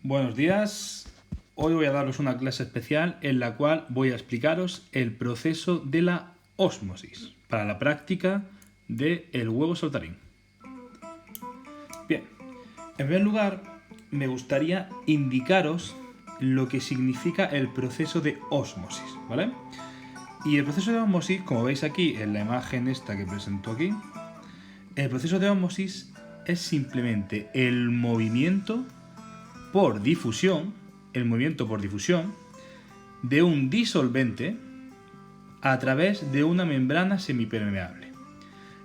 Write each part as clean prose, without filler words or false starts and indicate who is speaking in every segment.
Speaker 1: Buenos días. Hoy voy a daros una clase especial en la cual voy a explicaros el proceso de la ósmosis para la práctica del huevo saltarín. Bien, en primer lugar me gustaría indicaros lo que significa el proceso de ósmosis, ¿vale? Y el proceso de ósmosis, como veis aquí en la imagen esta que presento aquí, el proceso de ósmosis es simplemente el movimiento por difusión de un disolvente a través de una membrana semipermeable.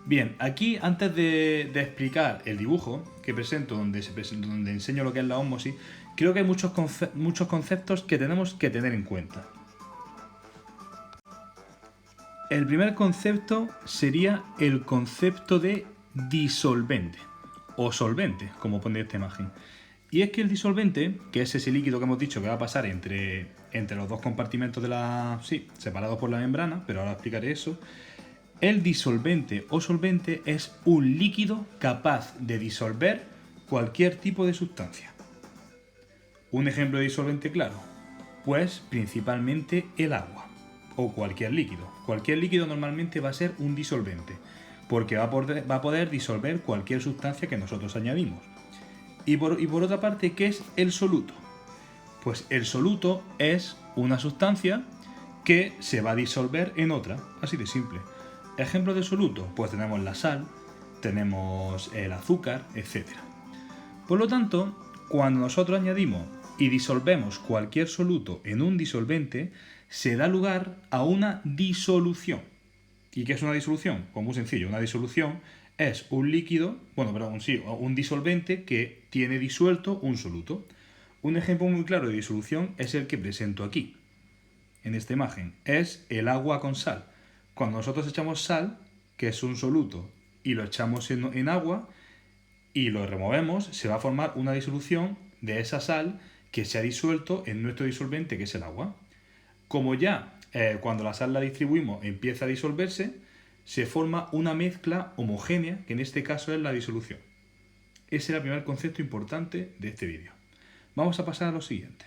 Speaker 1: Bien, aquí antes de explicar el dibujo que presento, donde enseño lo que es la ósmosis, creo que hay muchos conceptos que tenemos que tener en cuenta. El primer concepto sería el concepto de disolvente o solvente, como pone esta imagen. Y es que el disolvente, que es ese líquido que hemos dicho que va a pasar entre los dos compartimentos separados por la membrana, pero ahora explicaré eso. El disolvente o solvente es un líquido capaz de disolver cualquier tipo de sustancia. Un ejemplo de disolvente claro, pues principalmente el agua o cualquier líquido. Cualquier líquido normalmente va a ser un disolvente, porque va a poder disolver cualquier sustancia que nosotros añadimos. Y por otra parte, ¿qué es el soluto? Pues el soluto es una sustancia que se va a disolver en otra, así de simple. Ejemplos de soluto, pues tenemos la sal, tenemos el azúcar, etc. Por lo tanto, cuando nosotros añadimos y disolvemos cualquier soluto en un disolvente, se da lugar a una disolución. ¿Y qué es una disolución? Pues muy sencillo, una disolución es un líquido, un disolvente que tiene disuelto un soluto. Un ejemplo muy claro de disolución es el que presento aquí, en esta imagen. Es el agua con sal. Cuando nosotros echamos sal, que es un soluto, y lo echamos en agua y lo removemos, se va a formar una disolución de esa sal que se ha disuelto en nuestro disolvente, que es el agua. Como ya cuando la sal la distribuimos empieza a disolverse, se forma una mezcla homogénea, que en este caso es la disolución. Ese era el primer concepto importante de este vídeo. Vamos a pasar a lo siguiente.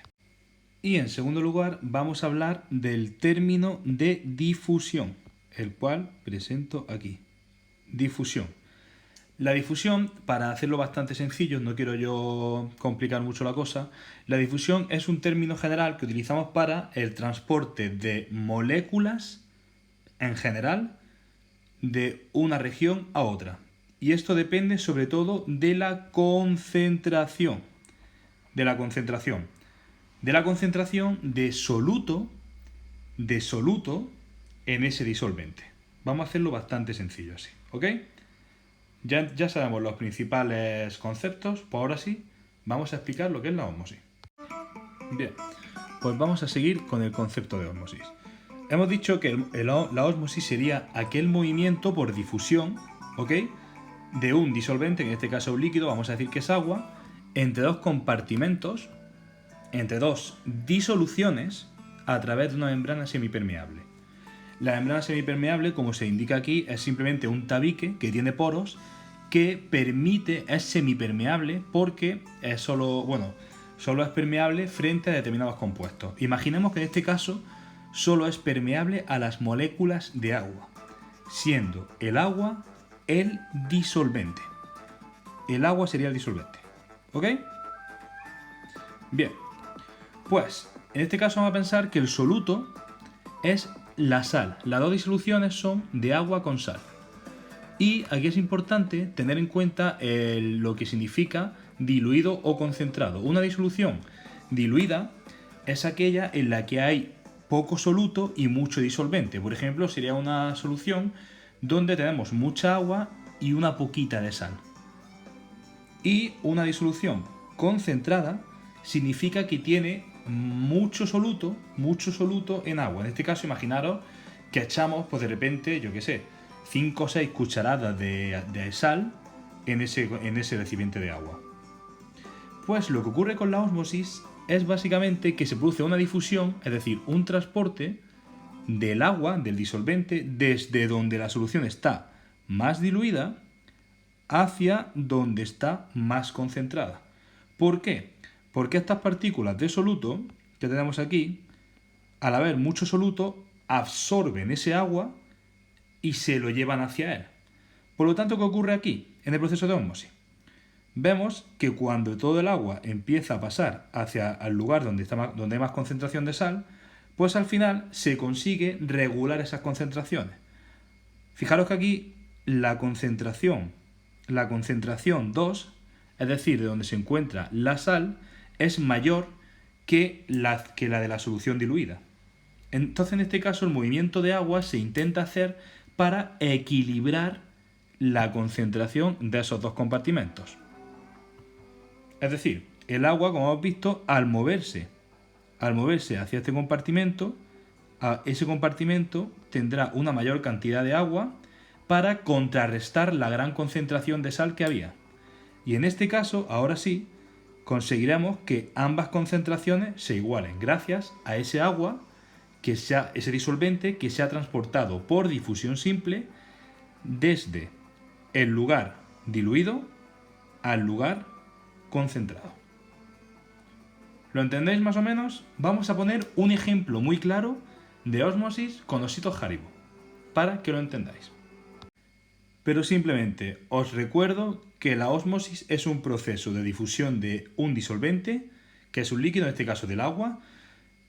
Speaker 1: Y en segundo lugar vamos a hablar del término de difusión, el cual presento aquí. Difusión. La difusión, para hacerlo bastante sencillo, no quiero yo complicar mucho la cosa, la difusión es un término general que utilizamos para el transporte de moléculas en general de una región a otra. Y esto depende sobre todo de la concentración. De la concentración de soluto en ese disolvente. Vamos a hacerlo bastante sencillo así, ¿ok? Ya sabemos los principales conceptos, pues ahora sí, vamos a explicar lo que es la ósmosis. Bien, pues vamos a seguir con el concepto de ósmosis. Hemos dicho que la ósmosis sería aquel movimiento por difusión, ¿ok?, de un disolvente, en este caso un líquido, vamos a decir que es agua, entre dos compartimentos, entre dos disoluciones, a través de una membrana semipermeable. La membrana semipermeable, como se indica aquí, es simplemente un tabique que tiene poros que es semipermeable porque solo es permeable frente a determinados compuestos. Imaginemos que en este caso solo es permeable a las moléculas de agua, siendo el agua el disolvente. El agua sería el disolvente. ¿Ok? Bien. Pues, en este caso vamos a pensar que el soluto es la sal. Las dos disoluciones son de agua con sal. Y aquí es importante tener en cuenta lo que significa diluido o concentrado. Una disolución diluida es aquella en la que hay poco soluto y mucho disolvente. Por ejemplo, sería una solución donde tenemos mucha agua y una poquita de sal. Y una disolución concentrada significa que tiene mucho soluto en agua. En este caso, imaginaros que echamos, pues de repente, 5 o 6 cucharadas de sal en ese recipiente de agua. Pues lo que ocurre con la ósmosis es básicamente que se produce una difusión, es decir, un transporte del agua, del disolvente, desde donde la solución está más diluida hacia donde está más concentrada. ¿Por qué? Porque estas partículas de soluto que tenemos aquí, al haber mucho soluto, absorben ese agua y se lo llevan hacia él. Por lo tanto, ¿qué ocurre aquí en el proceso de ósmosis? Vemos que cuando todo el agua empieza a pasar hacia el lugar donde hay más concentración de sal, pues al final se consigue regular esas concentraciones. Fijaros que aquí la concentración 2, es decir, de donde se encuentra la sal, es mayor que la de la solución diluida. Entonces, en este caso, el movimiento de agua se intenta hacer para equilibrar la concentración de esos dos compartimentos. Es decir, el agua, como hemos visto, al moverse hacia este compartimento, ese compartimento tendrá una mayor cantidad de agua para contrarrestar la gran concentración de sal que había. Y en este caso, ahora sí, conseguiremos que ambas concentraciones se igualen gracias a ese agua, ese disolvente que se ha transportado por difusión simple desde el lugar diluido al lugar concentrado. ¿Lo entendéis más o menos? Vamos a poner un ejemplo muy claro de ósmosis con ositos Haribo, para que lo entendáis. Pero simplemente os recuerdo que la ósmosis es un proceso de difusión de un disolvente, que es un líquido, en este caso del agua,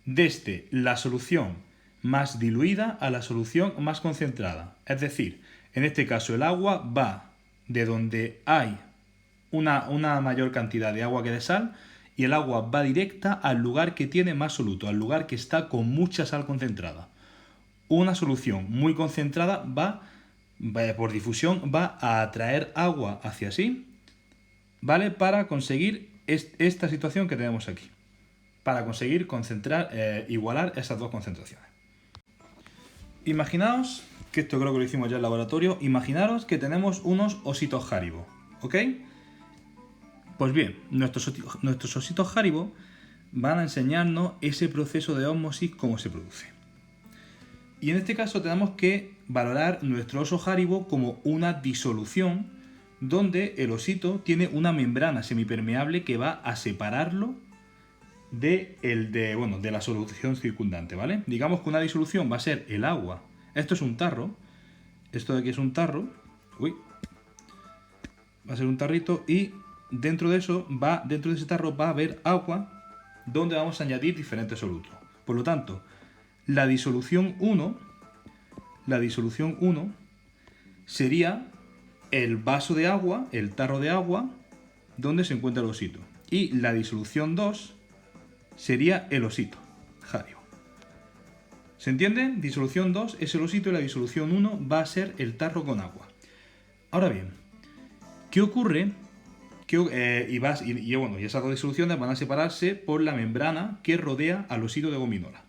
Speaker 1: desde la solución más diluida a la solución más concentrada. Es decir, en este caso el agua va de donde hay una mayor cantidad de agua que de sal, y el agua va directa al lugar que tiene más soluto, al lugar que está con mucha sal concentrada. Una solución muy concentrada por difusión va a atraer agua hacia sí, ¿vale? Para conseguir esta situación que tenemos aquí. Para conseguir igualar esas dos concentraciones. Imaginaos, que esto creo que lo hicimos ya en el laboratorio, imaginaros que tenemos unos ositos Haribo, ¿ok? Pues bien, nuestros ositos Haribo van a enseñarnos ese proceso de ósmosis, cómo se produce. Y en este caso tenemos que valorar nuestro oso Haribo como una disolución donde el osito tiene una membrana semipermeable que va a separarlo de la solución circundante, ¿vale? Digamos que una disolución va a ser el agua. Esto es un tarro. Esto de aquí es un tarro. Va a ser un tarrito y dentro de ese tarro va a haber agua donde vamos a añadir diferentes solutos. Por lo tanto, la disolución 1 sería el vaso de agua, el tarro de agua, donde se encuentra el osito. Y la disolución 2 sería el osito Haribo. ¿Se entiende? Disolución 2 es el osito y la disolución 1 va a ser el tarro con agua. Ahora bien, ¿qué ocurre? Y esas dos disoluciones van a separarse por la membrana que rodea al osito de gominola.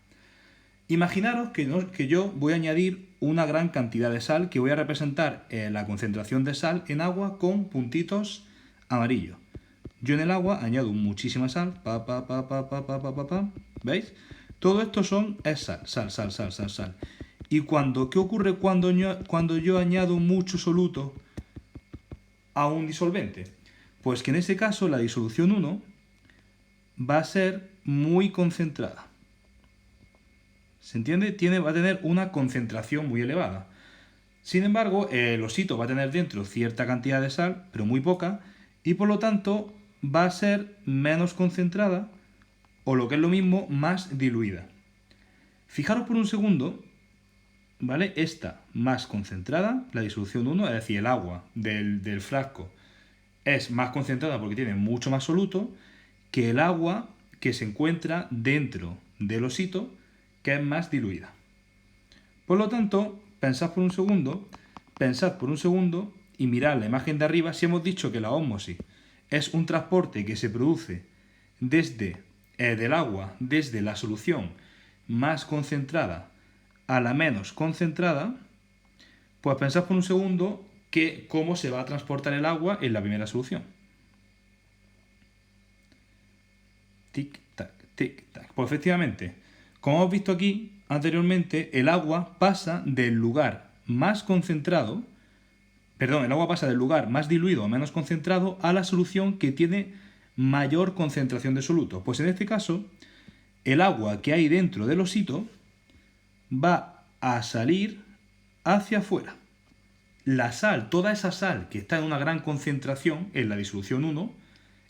Speaker 1: Imaginaros que yo voy a añadir una gran cantidad de sal, que voy a representar la concentración de sal en agua con puntitos amarillos. Yo en el agua añado muchísima sal, ¿veis? Todo esto es sal. ¿Y qué ocurre cuando yo añado mucho soluto a un disolvente? Pues que en ese caso la disolución 1 va a ser muy concentrada. ¿Se entiende? Va a tener una concentración muy elevada. Sin embargo, el osito va a tener dentro cierta cantidad de sal, pero muy poca, y por lo tanto va a ser menos concentrada, o lo que es lo mismo, más diluida. Fijaros por un segundo, ¿vale? Esta más concentrada, la disolución 1, es decir, el agua del frasco, es más concentrada porque tiene mucho más soluto que el agua que se encuentra dentro del osito, que es más diluida. Por lo tanto, pensad por un segundo y mirad la imagen de arriba. Si hemos dicho que la ósmosis es un transporte que se produce del agua desde la solución más concentrada a la menos concentrada, pues pensad por un segundo cómo se va a transportar el agua en la primera solución. Tic-tac, tic-tac. Pues efectivamente, como hemos visto aquí anteriormente, el agua pasa del lugar más diluido a menos concentrado a la solución que tiene mayor concentración de soluto? Pues en este caso, el agua que hay dentro del osito va a salir hacia afuera. La sal, toda esa sal que está en una gran concentración, en la disolución 1,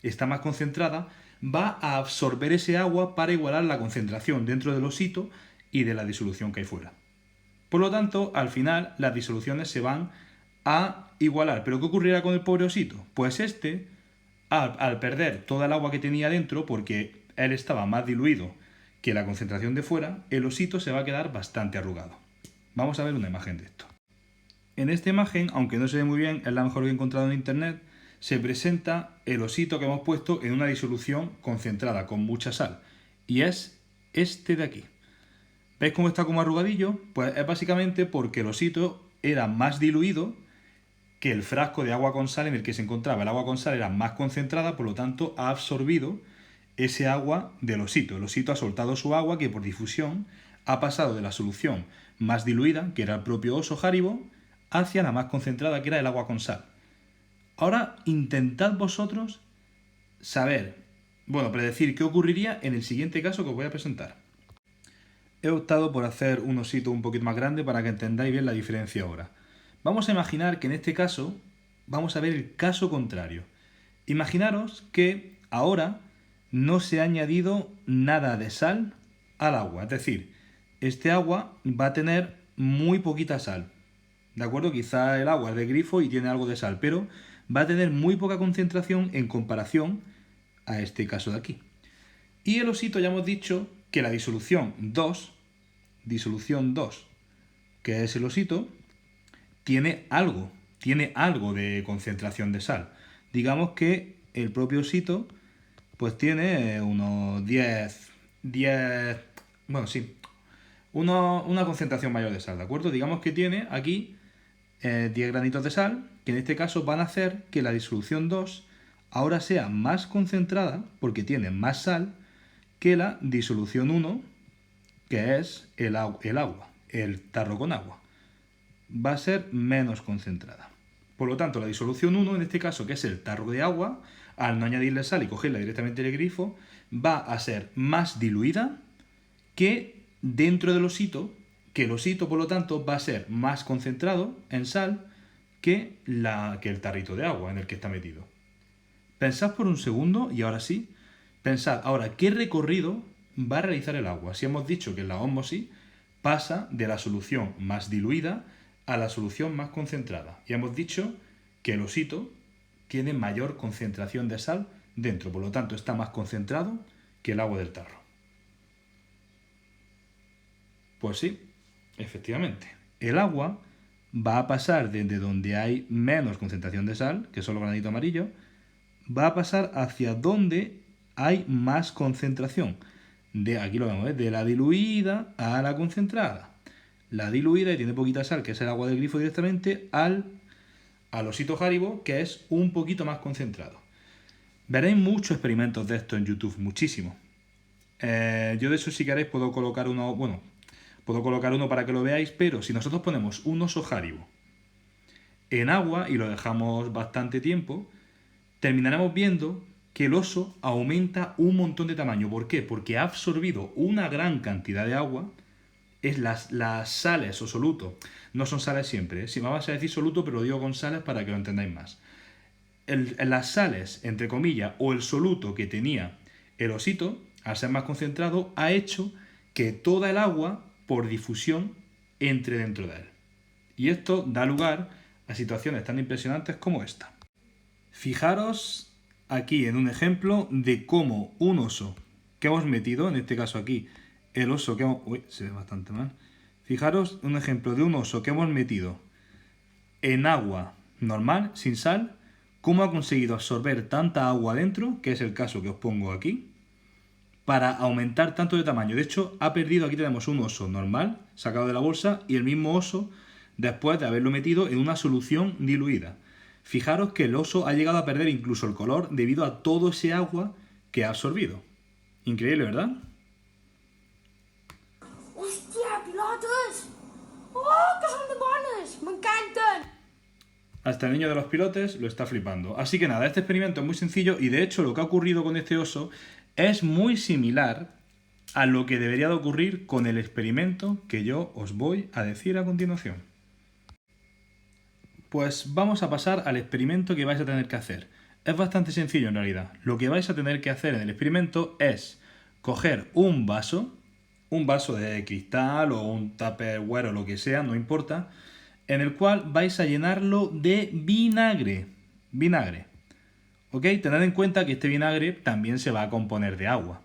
Speaker 1: está más concentrada, va a absorber ese agua para igualar la concentración dentro del osito y de la disolución que hay fuera. Por lo tanto, al final las disoluciones se van a igualar. ¿Pero qué ocurrirá con el pobre osito? Pues al perder toda el agua que tenía dentro, porque él estaba más diluido que la concentración de fuera, el osito se va a quedar bastante arrugado. Vamos a ver una imagen de esto. En esta imagen, aunque no se ve muy bien, es la mejor que he encontrado en internet, se presenta el osito que hemos puesto en una disolución concentrada con mucha sal. Y es este de aquí. ¿Veis cómo está como arrugadillo? Pues es básicamente porque el osito era más diluido que el frasco de agua con sal en el que se encontraba. El agua con sal era más concentrada, por lo tanto ha absorbido ese agua del osito. El osito ha soltado su agua que por difusión ha pasado de la solución más diluida, que era el propio oso Haribo, hacia la más concentrada, que era el agua con sal. Ahora intentad vosotros predecir qué ocurriría en el siguiente caso que os voy a presentar. He optado por hacer un osito un poquito más grande para que entendáis bien la diferencia ahora. Vamos a imaginar que en este caso vamos a ver el caso contrario. Imaginaros que ahora no se ha añadido nada de sal al agua. Es decir, este agua va a tener muy poquita sal. ¿De acuerdo? Quizá el agua es de grifo y tiene algo de sal, pero va a tener muy poca concentración en comparación a este caso de aquí. Y el osito ya hemos dicho que la disolución 2, que es el osito, tiene algo de concentración de sal. Digamos que el propio osito pues tiene unos 10, una concentración mayor de sal, ¿de acuerdo? Digamos que tiene aquí 10 granitos de sal, que en este caso van a hacer que la disolución 2 ahora sea más concentrada, porque tiene más sal, que la disolución 1, que es el agua, el tarro con agua. Va a ser menos concentrada. Por lo tanto, la disolución 1, en este caso, que es el tarro de agua, al no añadirle sal y cogerla directamente del grifo, va a ser más diluida que dentro del osito, que el osito, por lo tanto, va a ser más concentrado en sal que el tarrito de agua en el que está metido. Pensad por un segundo, y ahora sí, pensad ahora qué recorrido va a realizar el agua. Si hemos dicho que en la ósmosis pasa de la solución más diluida a la solución más concentrada. Y hemos dicho que el osito tiene mayor concentración de sal dentro, por lo tanto está más concentrado que el agua del tarro. Pues sí, efectivamente. El agua va a pasar desde donde hay menos concentración de sal, que son los granitos amarillos, va a pasar hacia donde hay más concentración. Aquí lo vemos, de la diluida a la concentrada. La diluida, y tiene poquita sal, que es el agua del grifo directamente, al osito Haribo, que es un poquito más concentrado. Veréis muchos experimentos de esto en YouTube, muchísimo. Yo de eso, si queréis, puedo colocar uno para que lo veáis, pero si nosotros ponemos un oso Haribo en agua y lo dejamos bastante tiempo, terminaremos viendo que el oso aumenta un montón de tamaño. ¿Por qué? Porque ha absorbido una gran cantidad de agua. Las sales o soluto, no son sales siempre, si vamos a decir soluto, pero lo digo con sales para que lo entendáis más. Las sales, entre comillas, o el soluto que tenía el osito, al ser más concentrado, ha hecho que toda el agua, por difusión, entre dentro de él. Y esto da lugar a situaciones tan impresionantes como esta. Fijaros aquí en un ejemplo de cómo un oso que hemos metido, en este caso aquí, el oso que hemos... Uy, se ve bastante mal. Fijaros un ejemplo de un oso que hemos metido en agua normal, sin sal, cómo ha conseguido absorber tanta agua dentro, que es el caso que os pongo aquí, para aumentar tanto de tamaño. De hecho, ha perdido, aquí tenemos un oso normal, sacado de la bolsa, y el mismo oso después de haberlo metido en una solución diluida. Fijaros que el oso ha llegado a perder incluso el color debido a todo ese agua que ha absorbido. Increíble, ¿verdad?
Speaker 2: ¡Hostia, pilotos! ¡Oh, que son de bones! ¡Me encantan!
Speaker 1: Hasta el niño de los pilotes lo está flipando. Así que nada, este experimento es muy sencillo y de hecho lo que ha ocurrido con este oso es muy similar a lo que debería de ocurrir con el experimento que yo os voy a decir a continuación. Pues vamos a pasar al experimento que vais a tener que hacer. Es bastante sencillo en realidad. Lo que vais a tener que hacer en el experimento es coger un vaso de cristal o un Tupperware o lo que sea, no importa, en el cual vais a llenarlo de vinagre. Vinagre. ¿Ok? Tened en cuenta que este vinagre también se va a componer de agua,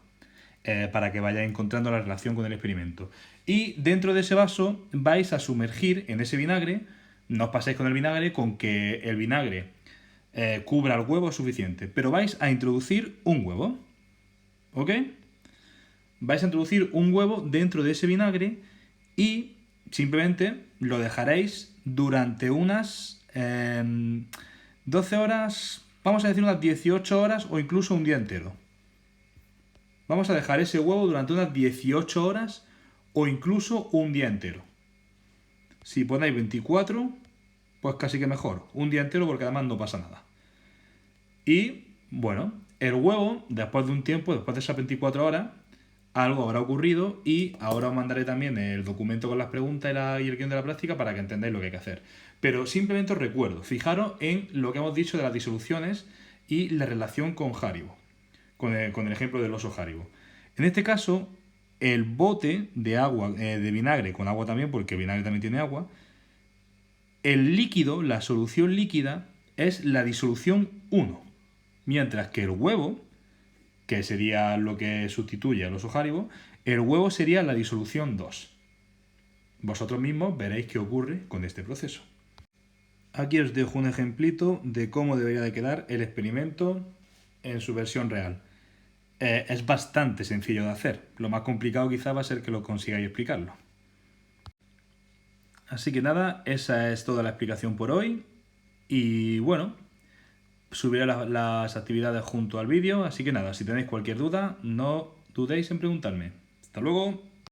Speaker 1: para que vayáis encontrando la relación con el experimento. Y dentro de ese vaso vais a sumergir en ese vinagre, no os paséis con el vinagre, con que el vinagre cubra el huevo es suficiente, pero vais a introducir un huevo. ¿Ok? Vais a introducir un huevo dentro de ese vinagre y simplemente lo dejaréis durante unas 12 horas, vamos a decir unas 18 horas o incluso un día entero. Vamos a dejar ese huevo durante unas 18 horas o incluso un día entero. Si ponéis 24, pues casi que mejor. Un día entero porque además no pasa nada. Y bueno, el huevo, después de un tiempo, después de esas 24 horas, algo habrá ocurrido y ahora os mandaré también el documento con las preguntas y el guión de la práctica para que entendáis lo que hay que hacer. Pero simplemente os recuerdo, fijaros en lo que hemos dicho de las disoluciones y la relación con Haribo, con el ejemplo del oso Haribo. En este caso, el bote de agua, de vinagre, con agua también, porque el vinagre también tiene agua, el líquido, la solución líquida, es la disolución 1, mientras que el huevo, que sería lo que sustituye al oso Haribo, el huevo sería la disolución 2. Vosotros mismos veréis qué ocurre con este proceso. Aquí os dejo un ejemplito de cómo debería de quedar el experimento en su versión real. Es bastante sencillo de hacer. Lo más complicado quizá va a ser que lo consigáis explicarlo. Así que nada, esa es toda la explicación por hoy. Y bueno, subiré las actividades junto al vídeo. Así que nada, si tenéis cualquier duda, no dudéis en preguntarme. ¡Hasta luego!